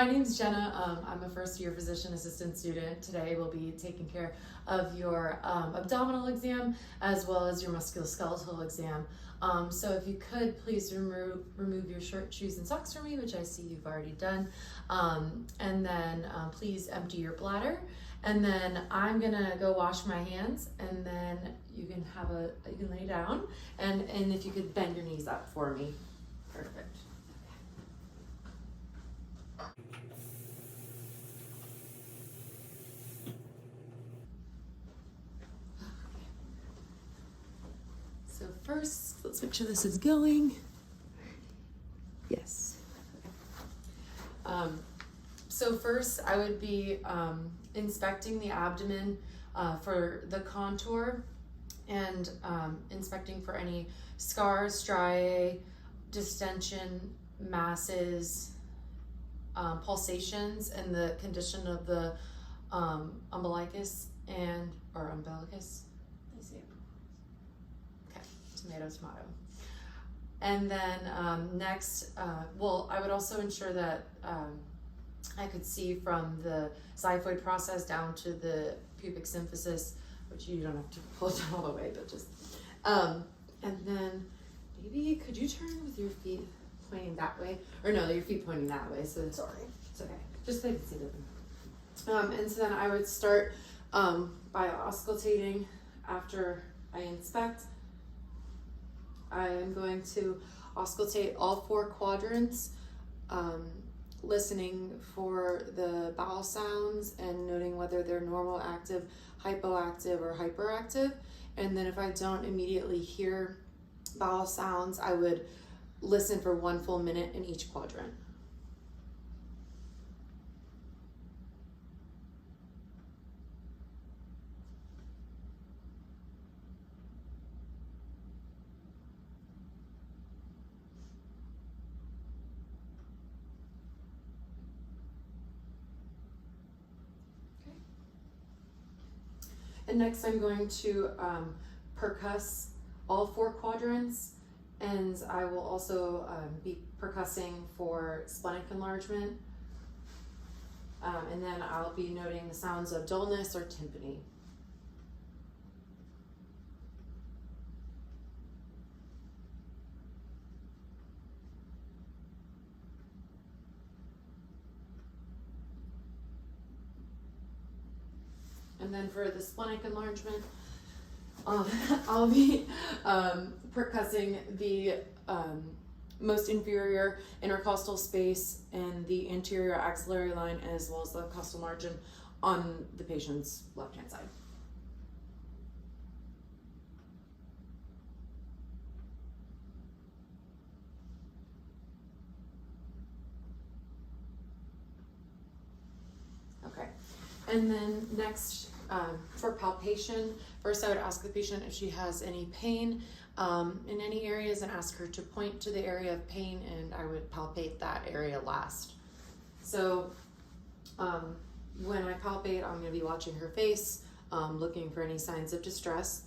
my name's Jenna. I'm a first-year physician assistant student. Today we'll be taking care of your abdominal exam as well as your musculoskeletal exam. So if you could please remove your shirt, shoes, and socks for me, which I see you've already done. And then please empty your bladder. And then I'm gonna go wash my hands, and then you can lay down, and if you could bend your knees up for me. Perfect. So first, let's make sure this is going. Yes. So first, I would be inspecting the abdomen for the contour, and inspecting for any scars, striae, distension, masses, pulsations, and the condition of the umbilicus or umbilicus. Let me see it. Okay, tomato. And then next, I would also ensure that I could see from the xiphoid process down to the pubic symphysis, which you don't have to pull it down all the way, but just, and then maybe could you turn with your feet pointing that way? Or no, your feet pointing that way, so sorry, it's okay. Just so I can see them. And so then I would start by auscultating after I inspect. I am going to auscultate all 4 quadrants, listening for the bowel sounds and noting whether they're normal, active, hypoactive, or hyperactive. And then if I don't immediately hear bowel sounds, I would listen for 1 full minute in each quadrant. And next I'm going to percuss all 4 quadrants, and I will also be percussing for splenic enlargement, and then I'll be noting the sounds of dullness or tympany. And then for the splenic enlargement, I'll be percussing the most inferior intercostal space and the anterior axillary line, as well as the costal margin on the patient's left-hand side. Okay, and then next, for palpation, first I would ask the patient if she has any pain in any areas, and ask her to point to the area of pain, and I would palpate that area last. So when I palpate, I'm going to be watching her face, looking for any signs of distress.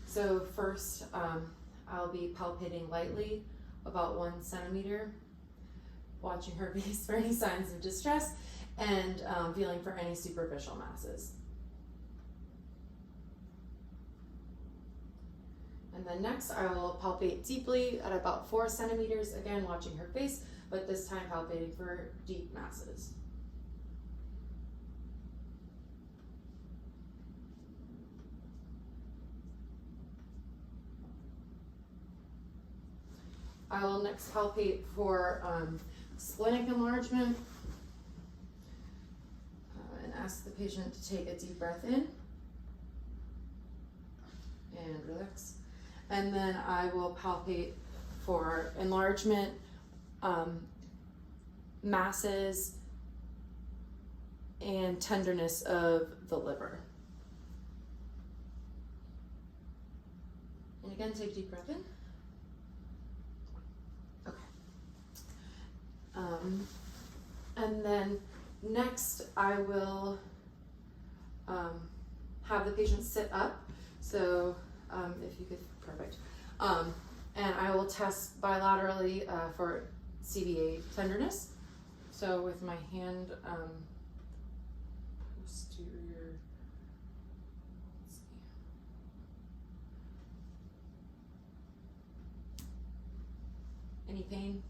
So first, I'll be palpating lightly, about 1 centimeter, watching her face for any signs of distress, and feeling for any superficial masses. And then next, I will palpate deeply at about 4 centimeters, again watching her face, but this time palpating for deep masses. I will next palpate for splenic enlargement, and ask the patient to take a deep breath in and relax. And then I will palpate for enlargement, masses, and tenderness of the liver. And again, take a deep breath in. Okay. And then next, I will have the patient sit up. So if you could, perfect. And I will test bilaterally for CVA tenderness. So with my hand posterior, let's see. Any pain?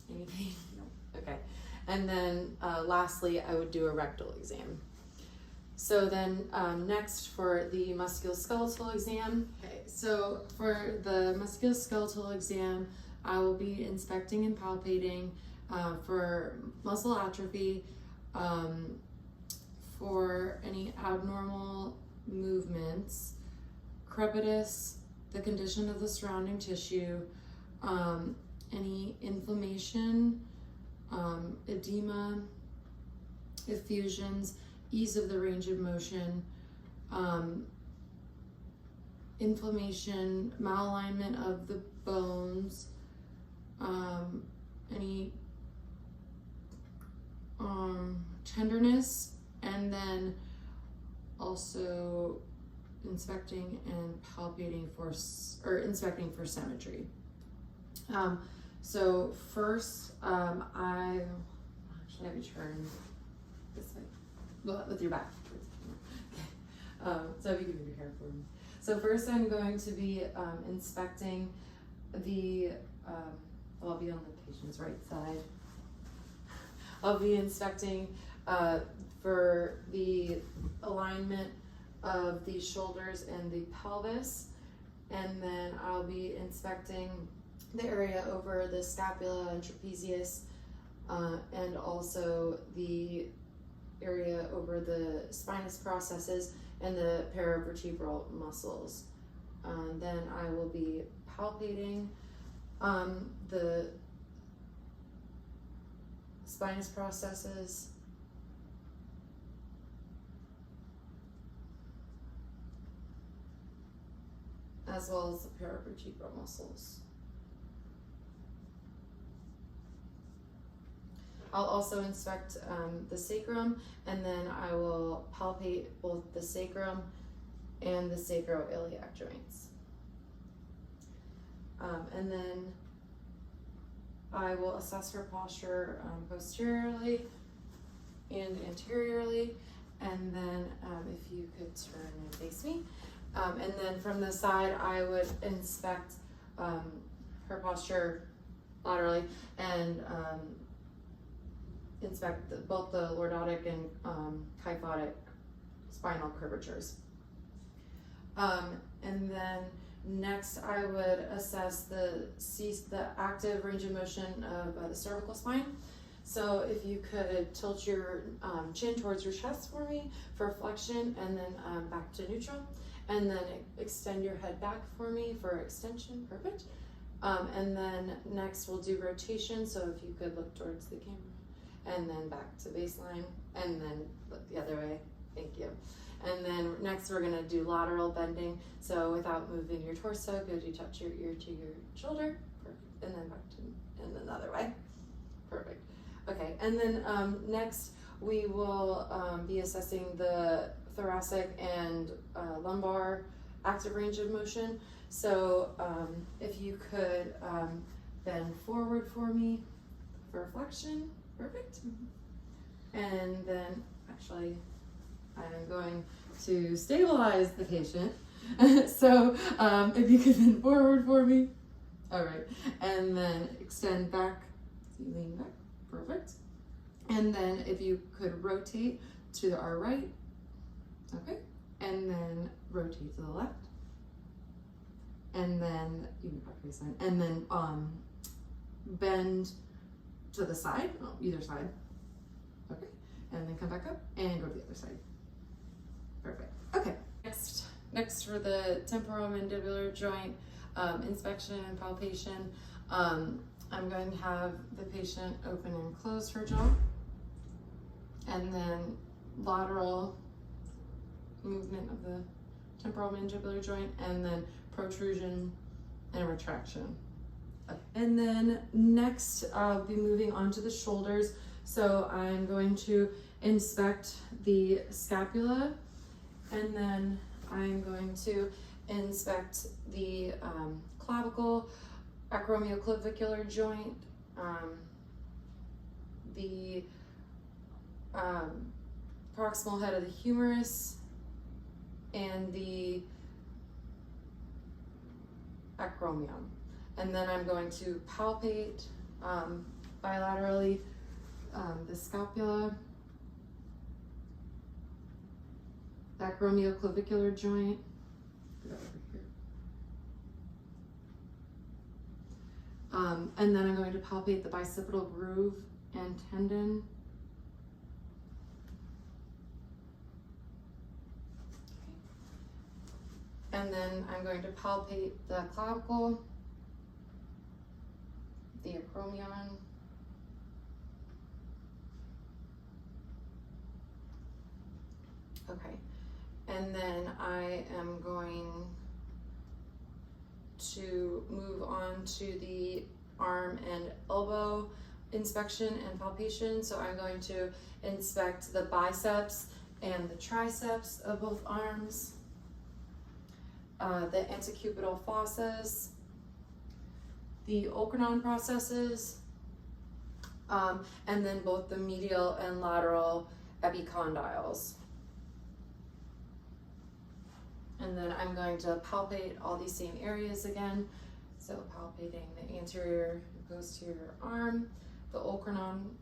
Any pain? Nope. Okay. And then lastly, I would do a rectal exam. So then next for the musculoskeletal exam. Okay, so for the musculoskeletal exam, I will be inspecting and palpating for muscle atrophy, for any abnormal movements, crepitus, the condition of the surrounding tissue, any inflammation, edema, effusions, ease of the range of motion, inflammation, malalignment of the bones, any tenderness, and then also inspecting and palpating inspecting for symmetry. So first, I actually have you turn this way. With your back towards the camera. So if you can move your hair for me. So first I'm going to be inspecting the, I'll be on the patient's right side. I'll be inspecting for the alignment of the shoulders and the pelvis, and then I'll be inspecting the area over the scapula and trapezius, and also the area over the spinous processes and the paravertebral muscles. Then I will be palpating the spinous processes, as well as the paravertebral muscles. I'll also inspect the sacrum, and then I will palpate both the sacrum and the sacroiliac joints. And then I will assess her posture posteriorly and anteriorly, and then if you could turn and face me. And then from the side, I would inspect her posture laterally and inspect both the lordotic and kyphotic spinal curvatures. And then next I would assess the active range of motion of the cervical spine. So if you could tilt your chin towards your chest for me for flexion, and then back to neutral, and then extend your head back for me for extension. Perfect. And then next we'll do rotation, so if you could look towards the camera, and then back to baseline, and then look the other way. Thank you. And then next we're gonna do lateral bending. So without moving your torso, could you touch your ear to your shoulder? Perfect. And then back to, and then the other way. Perfect. Okay, and then next we will be assessing the thoracic and lumbar active range of motion. So if you could bend forward for me for flexion. Perfect. And then actually I'm going to stabilize the patient. So if you could bend forward for me. All right. And then extend back. So you lean back. Perfect. And then if you could rotate to our right. Okay. And then rotate to the left. And then you can back baseline. And then bend to the side, either side. Okay. And then come back up and go to the other side. Perfect. Okay. Next for the temporomandibular joint inspection and palpation, I'm going to have the patient open and close her jaw, and then lateral movement of the temporomandibular joint, and then protrusion and retraction. Okay. And then next I'll be moving on to the shoulders. So I'm going to inspect the scapula, and then I'm going to inspect the clavicle, acromioclavicular joint, the proximal head of the humerus and the acromion. And then I'm going to palpate bilaterally the scapula, acromioclavicular joint. Put it over here. And then I'm going to palpate the bicipital groove and tendon. And then I'm going to palpate the clavicle, the acromion, okay, and then I am going to move on to the arm and elbow inspection and palpation. So I'm going to inspect the biceps and the triceps of both arms, the antecubital fossas, the okernon processes, and then both the medial and lateral epicondyles. And then I'm going to palpate all these same areas again. So palpating the anterior and posterior arm, the okernon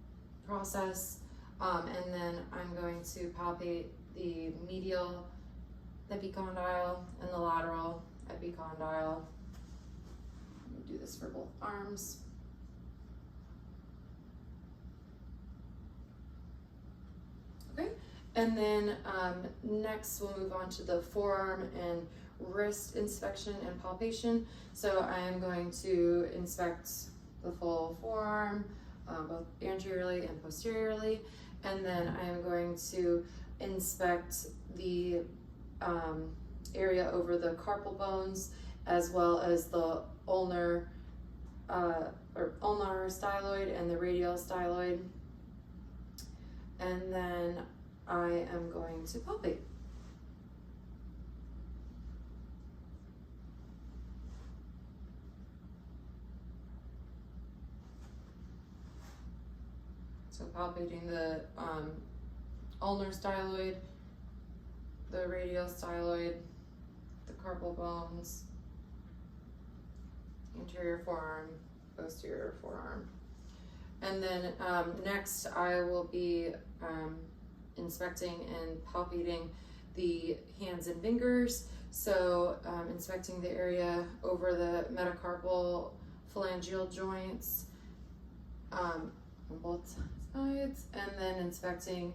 process, and then I'm going to palpate the medial epicondyle and the lateral epicondyle. Let me do this for both arms. Okay, and then next we'll move on to the forearm and wrist inspection and palpation. So I am going to inspect the full forearm, both anteriorly and posteriorly, and then I am going to inspect the area over the carpal bones, as well as the ulnar styloid and the radial styloid. And then I am going to palpate. So palpating the ulnar styloid, the radial styloid, the carpal bones, anterior forearm, posterior forearm. And then next I will be inspecting and palpating the hands and fingers. So inspecting the area over the metacarpal phalangeal joints on both sides, and then inspecting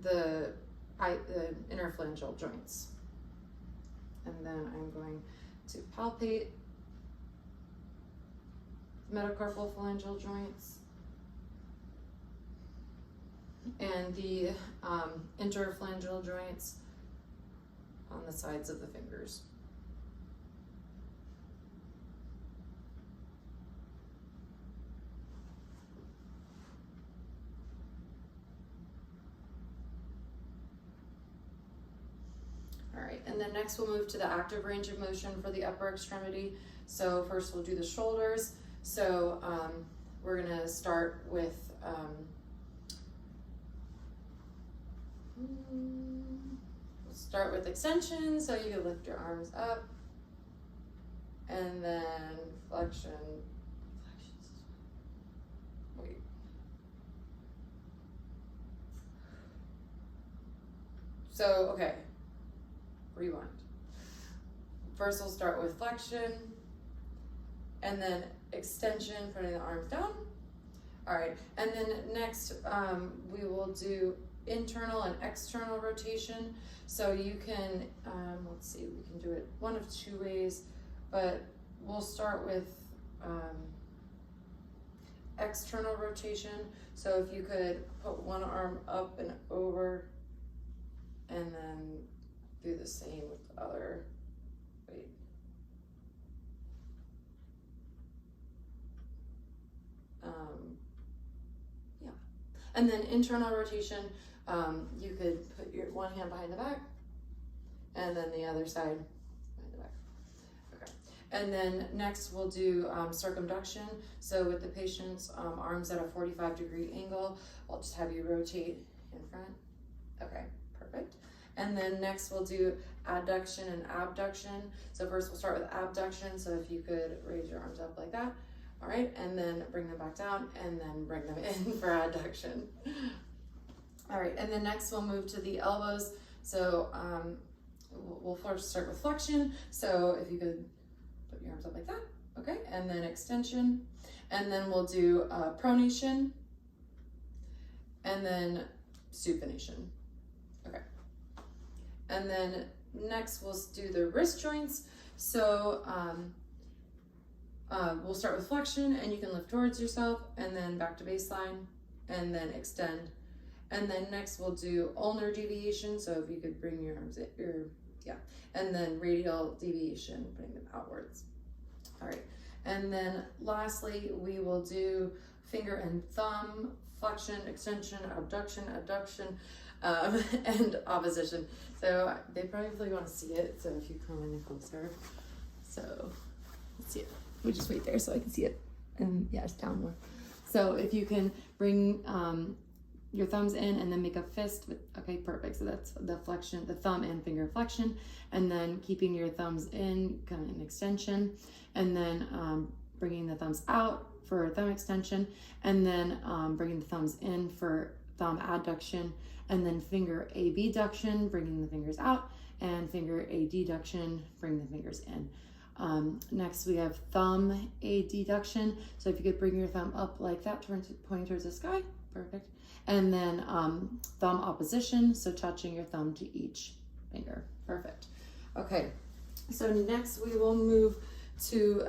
the interphalangeal joints. And then I'm going to palpate the metacarpal phalangeal joints and the interphalangeal joints on the sides of the fingers. All right, and then next we'll move to the active range of motion for the upper extremity. So first we'll do the shoulders. So we're gonna start with we'll start with extension. So you can lift your arms up, and then flexion. Wait. So okay. Rewind. First we'll start with flexion, and then extension, putting the arms down. All right, and then next we will do internal and external rotation. So you can, let's see, we can do it one of two ways, but we'll start with external rotation. So if you could put one arm up and over, and then do the same with the other. Wait. Yeah. And then internal rotation, you could put your one hand behind the back, and then the other side behind the back. Okay. And then next we'll do circumduction. So with the patient's arms at a 45-degree angle, I'll just have you rotate in front. Okay, perfect. And then next we'll do adduction and abduction. So first we'll start with abduction. So if you could raise your arms up like that. All right, and then bring them back down and then bring them in for adduction. All right, and then next we'll move to the elbows. So we'll first start with flexion. So if you could put your arms up like that, okay, and then extension. And then we'll do pronation and then supination. Okay. And then next we'll do the wrist joints. So we'll start with flexion, and you can lift towards yourself and then back to baseline and then extend. And then next we'll do ulnar deviation. So if you could bring your arms, and then radial deviation, putting them outwards. All right. And then lastly, we will do finger and thumb, flexion, extension, abduction, and opposition. So they probably want to see it. So if you come in closer, so let's see it. We just wait there so I can see it. And yeah, it's down more. So if you can bring your thumbs in and then make a fist with, okay, perfect. So that's the flexion, the thumb and finger flexion, and then keeping your thumbs in, kind of an extension, and then bringing the thumbs out for thumb extension, and then bringing the thumbs in for thumb adduction, and then finger abduction, bringing the fingers out, and finger adduction, bring the fingers in. Next we have thumb adduction. So if you could bring your thumb up like that, pointing towards the sky, perfect. And then thumb opposition, so touching your thumb to each finger, perfect. Okay, so next we will move to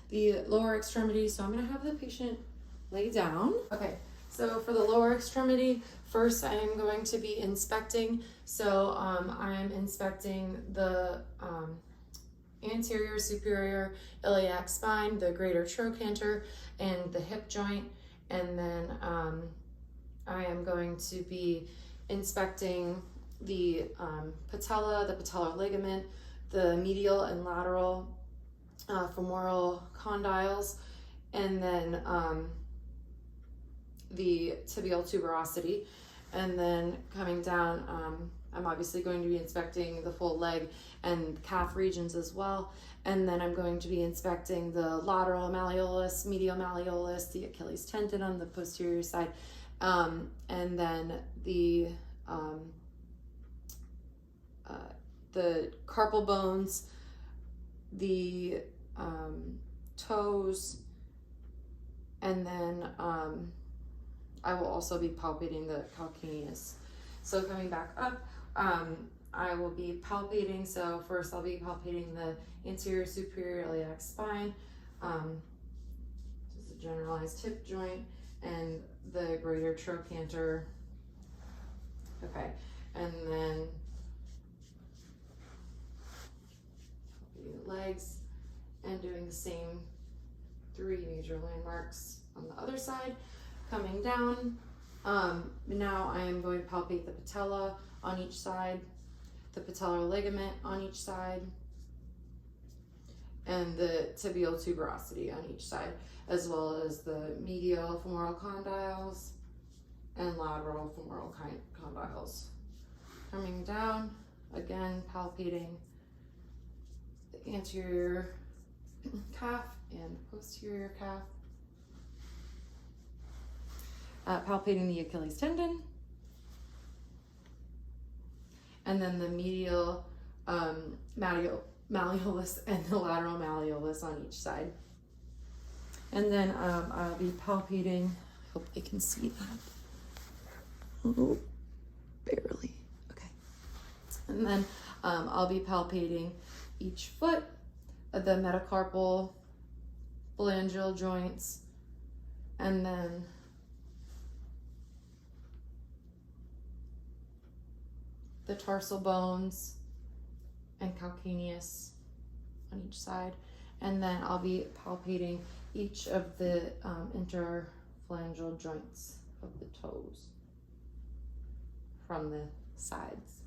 the lower extremity. So I'm gonna have the patient lay down. Okay, so for the lower extremity, first I am going to be inspecting. So I am inspecting the anterior superior iliac spine, the greater trochanter, and the hip joint. And then I am going to be inspecting the patella, the patellar ligament, the medial and lateral femoral condyles, and then the tibial tuberosity. And then coming down, I'm obviously going to be inspecting the full leg and calf regions as well. And then I'm going to be inspecting the lateral malleolus, medial malleolus, the Achilles tendon on the posterior side, and then the carpal bones, the toes, and then I will also be palpating the calcaneus. So coming back up, I will be palpating. So first I'll be palpating the anterior superior iliac spine, just a generalized hip joint, and the greater trochanter. Okay, and then the legs, and doing the same 3 major landmarks on the other side. Coming down, now I am going to palpate the patella on each side, the patellar ligament on each side, and the tibial tuberosity on each side, as well as the medial femoral condyles and lateral femoral condyles. Coming down, again palpating the anterior calf and posterior calf. Palpating the Achilles tendon, and then the medial malleolus and the lateral malleolus on each side. And then I'll be palpating, hope they can see that. Oh, barely, okay. And then I'll be palpating each foot, the metacarpal phalangeal joints, and then the tarsal bones and calcaneus on each side. And then I'll be palpating each of the interphalangeal joints of the toes from the sides.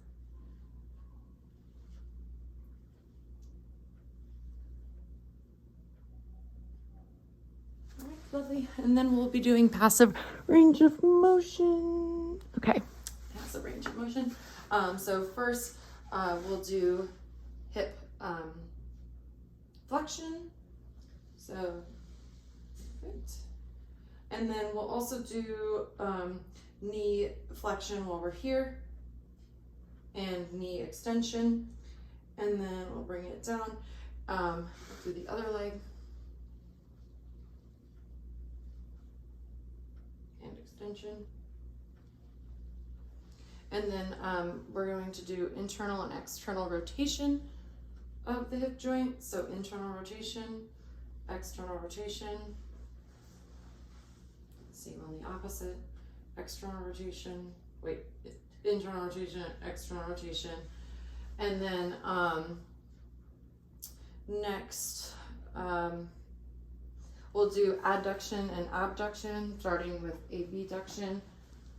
All right, lovely. And then we'll be doing passive range of motion. Okay, passive range of motion. So first we'll do hip flexion. So, good. And then we'll also do knee flexion while we're here, and knee extension. And then we'll bring it down, do the other leg. And extension. And then we're going to do internal and external rotation of the hip joint. So internal rotation, external rotation. Same on the opposite. External rotation, internal rotation, external rotation. And then next we'll do adduction and abduction, starting with abduction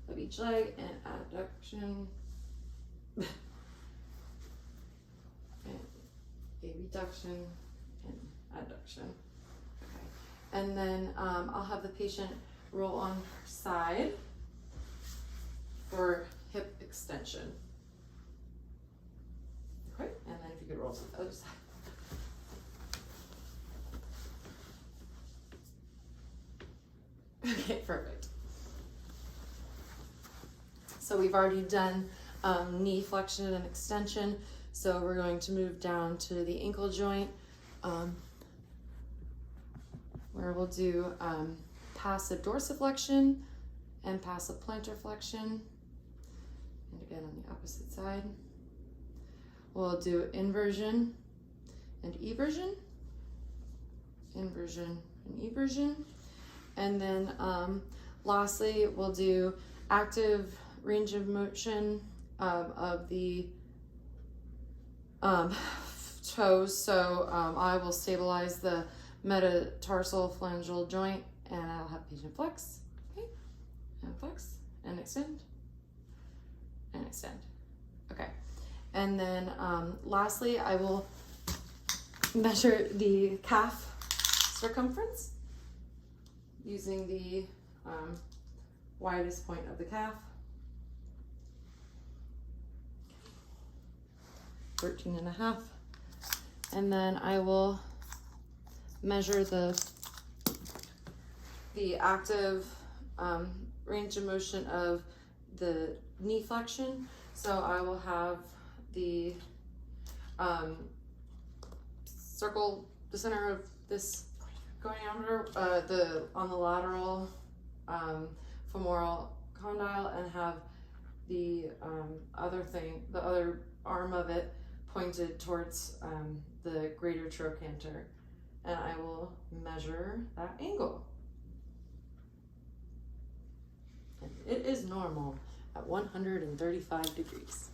of each leg and adduction and abduction and adduction. Okay, and then I'll have the patient roll on her side for hip extension. Okay, and then if you could roll to the other side. Okay, perfect. So we've already done knee flexion and extension. So we're going to move down to the ankle joint, where we'll do passive dorsiflexion and passive plantar flexion. And again on the opposite side. We'll do inversion and eversion, inversion and eversion. And then lastly, we'll do active range of motion of the toes. So I will stabilize the metatarsal phalangeal joint, and I'll have patient flex, okay, and flex, and extend, and extend. Okay, and then lastly, I will measure the calf circumference using the widest point of the calf. 13.5. And then I will measure the active range of motion of the knee flexion. So I will have the circle the center of this going under on the lateral femoral condyle, and have the other arm of it pointed towards the greater trochanter, and I will measure that angle. And it is normal at 135 degrees.